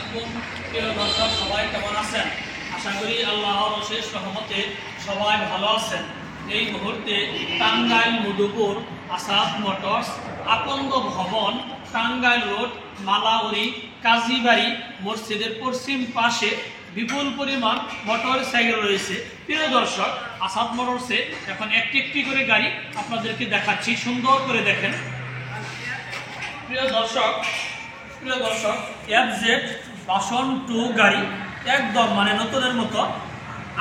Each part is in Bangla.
আলাইকুম প্রিয় দর্শক, সবাই কেমন আছেন? আশা করি আল্লাহর অশেষ রহমতে সবাই ভালো আছেন। এই মুহূর্তে টাঙ্গাইল মধুপুর আসাদ মোটরস, আকন্দ ভবন, টাঙ্গাইল রোড, মালাউরি, কাজীবাড়ি মসজিদের পশ্চিম পাশে বিপুল পরিমাণ মোটর সাইকেল রয়েছে। প্রিয় দর্শক, আসাদ মোটরসে এখন একটি একটি করে গাড়ি আপনাদেরকে দেখাচ্ছি, সুন্দর করে দেখেন। প্রিয় দর্শক FZ ভার্সন 2 গাড়ি একদম নতুনের মতো,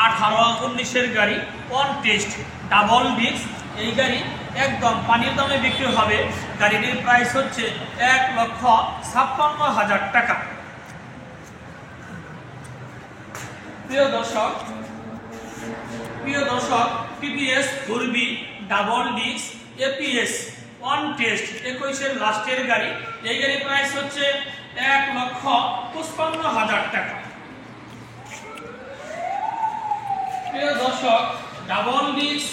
18-19-এর গাড়ি, অন টেস্ট, ডাবল ডিস্ক। এই গাড়ি একদম পানির দামে বিক্রি হবে। গাড়িটির প্রাইস হচ্ছে 1,56,000 টাকা। প্রিয় দর্শক TVS ঘুরবি double disc APS on test 21-এর লাস্টের গাড়ি। এই গাড়ির প্রাইস হচ্ছে 1,55,000 টাকা। প্রিয় দর্শক, double disc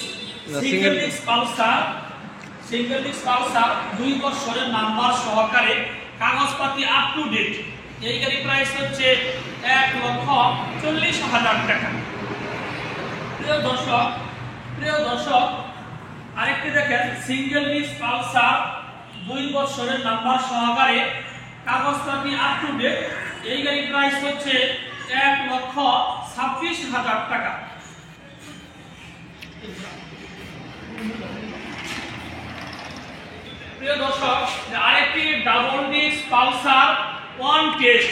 single disc Pulsar 2 বছরের নাম্বার সহকারে, কাগজপাতি আপ টু ডেট। এই গাড়ির প্রাইস হচ্ছে 1,40,000 টাকা। প্রিয় দর্শক আরেকটি দেখেন, সিঙ্গেল ডিস্ক পালসার 2 বছরের নাম্বার সহকারে, কাগজপাতি আপ টু ডেট। এই গাড়ির প্রাইস হচ্ছে 1,26,000 টাকা। প্রিয় দর্শক, আরেকটি double disc Pulsar one test,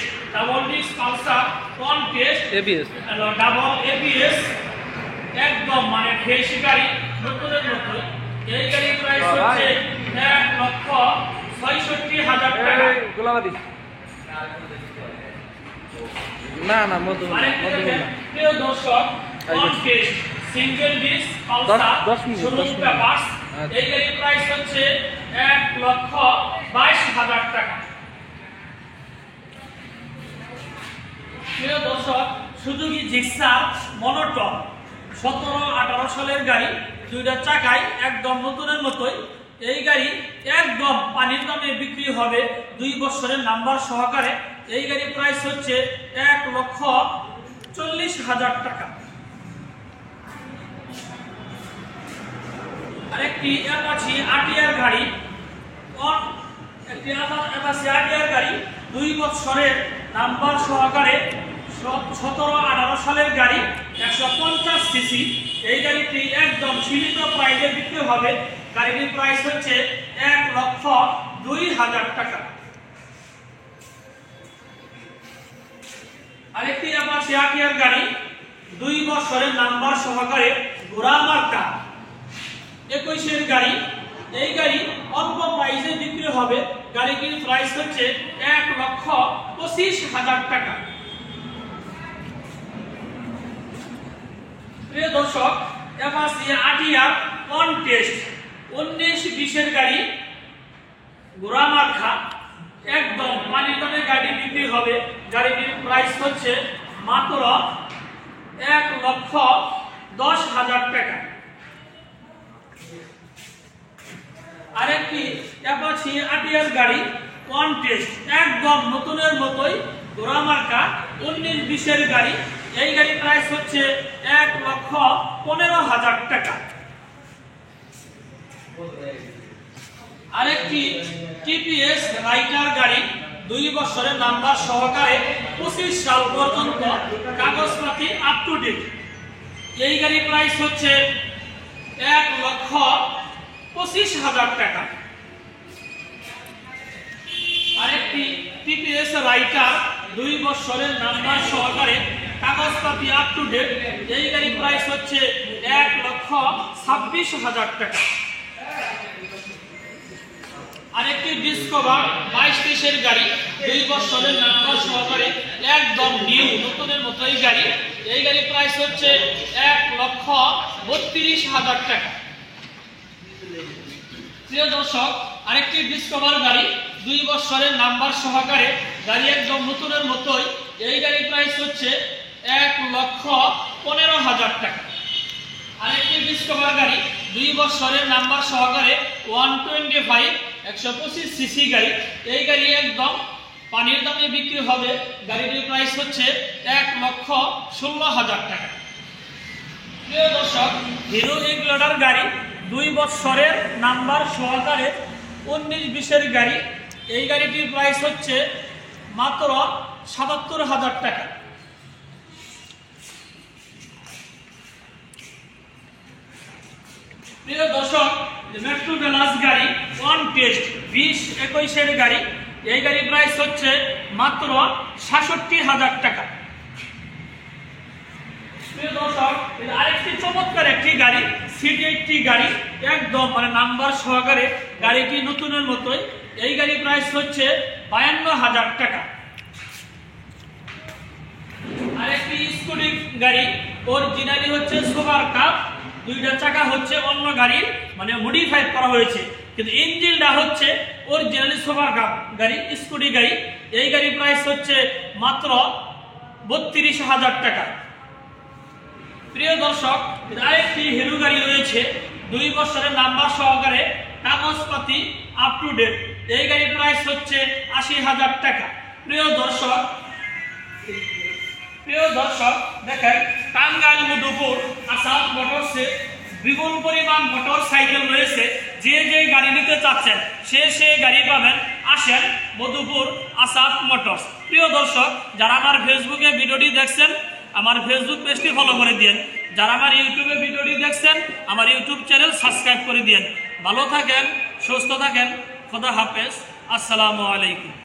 ABS double ABS একদম ফ্রেশ গাড়ি, নতুনের মতো। এই গাড়ির প্রাইস হচ্ছে 1,66,000 টাকা। প্রিয় দর্শক, one test single disc Pulsar 16 papers. এই গাড়ির প্রাইস হচ্ছে 1,22,000 টাকা। প্রিয় দর্শক, সুজুকি জিক্সার মনোটন 17-18 সালের গাড়ি, 2টা চাকায় একদম নতুনের মতোই। এই গাড়ি একদম পানির দামে বিক্রি হবে, 2 বছরের নাম্বার সহকারে। এই গাড়ির প্রাইস হচ্ছে 1,40,000 টাকা। আরেকটি অ্যাপাচি আরটিআর গাড়ি, 2 বছরের নাম্বার সহকারে, 17-18 সালের গাড়ি, 150 সিসি। এই গাড়িটি একদম সীমিত প্রাইসে বিক্রি হবে। গাড়িটির প্রাইস হচ্ছে 1,02,000 টাকা। আরেকটি অ্যাপাচি আরটিআর গাড়ি, 2 বছরের নাম্বার সহকারে, ঘোড়া মার্কা, 21-এর গাড়ি। এই গাড়ি অল্প প্রাইসে বিক্রি হবে। গাড়িটির প্রাইস হচ্ছে 1,25,000 টাকা। প্রিয় দর্শক, অ্যাপাচি আরটিআর অন টেস্ট 19-20-এর গাড়ি, ঘোড়া মার্কা, একদম পানির দামে গাড়ি বিক্রি হবে। গাড়িটির প্রাইস হচ্ছে মাত্র 1,10,000 টাকা। আরেকটি অ্যাপাচি আরটিআর গাড়ি, ওয়ান টেস্ট, একদম নতুনের মতোই, ঘোড়া মার্কা, 19-20-এর গাড়ি। এই গাড়ির প্রাইস হচ্ছে 1,15,000 টাকা। আরেকটি TVS রাইটার গাড়ি, 2 বছরের নাম্বার সহকারে, 25 সাল পর্যন্ত, কাগজপাতি আপ টু ডেট। এই গাড়ির প্রাইস হচ্ছে 1,25,000 টাকা। আরেকটি TVS রাইটার, 2 বছরের নাম্বার সহকারে, কাগজপাতি আপ টু ডেট। এই গাড়ির প্রাইস হচ্ছে 1,26,000 টাকা। আরেকটি ডিসকভার 22-23-এর গাড়ি, 2 বছরের নাম্বার সহকারে, একদম নিউ, নতুনের মতো এই গাড়ি। এই গাড়ির প্রাইস হচ্ছে 1,32,000 টাকা। প্রিয় দর্শক, আরেকটি ডিসকভার গাড়ি, 2 বছরের নাম্বার সহকারে, গাড়ি একদম নতুনের মতোই। এই গাড়ির প্রাইস হচ্ছে 1,15,000 টাকা। আরেকটি ডিসকভার গাড়ি, 2 বছরের নাম্বার সহকারে, 125 125 সিসি গাড়ি। এই গাড়ি একদম পানির দামে বিক্রি হবে। গাড়িটির প্রাইস হচ্ছে 1,16,000 টাকা। প্রিয় দর্শক, হিরো এক্সপ্লোরার গাড়ি 2 বছরের নাম্বার সহকারে 19-20-এর গাড়ি। এই গাড়িটির প্রাইস হচ্ছে মাত্র 77,000 টাকা। প্রিয় দর্শক, মেট্রো প্লাস গাড়ি ওয়ান টেস্ট 20-21-এর গাড়ি। এই গাড়ির প্রাইস হচ্ছে মাত্র 66,000 টাকা। প্রিয় দর্শক, আরেকটি চমৎকার একটি গাড়ি C80 গাড়ি, একদম নাম্বার সহকারে। গাড়িটি নতুনের মতোই। এই গাড়ির প্রাইস হচ্ছে 52,000 টাকা। আরেকটি স্কুটি গাড়ি, অরিজিনালি হচ্ছে সুপার কাপ, 2টা চাকা হচ্ছে অন্য গাড়ির মডিফাই করা হয়েছে, কিন্তু ইঞ্জিনটা হচ্ছে অরিজিনালি সুপার কাপ গাড়ি, স্কুটি গাড়ি। এই গাড়ির প্রাইস হচ্ছে মাত্র 32,000 টাকা। প্রিয় দর্শক, আরেকটি হিরো গাড়ি রয়েছে 2 বছরের নাম্বার সহকারে, কাগজপাতি আপ টু ডেট। এই গাড়ির প্রাইস হচ্ছে 80,000 টাকা। প্রিয় দর্শক, দেখেন টাঙ্গাইল মধুপুর আসাদ মোটরসে বিপুল পরিমাণ মোটর সাইকেল রয়েছে। যে গাড়ি নিতে চাচ্ছেন সে গাড়ি পাবেন। আসেন মধুপুর আসাদ মোটরস। প্রিয় দর্শক, যারা আমার ফেসবুকে ভিডিওটি দেখছেন, আমার ফেসবুক পেজটি ফলো করে দিন। যারা আমার ইউটিউবে ভিডিওটি দেখছেন, আমার ইউটিউব চ্যানেল সাবস্ক্রাইব করে দিন। ভালো থাকেন, সুস্থ থাকেন। খোদা হাফেজ, আসসালামু আলাইকুম।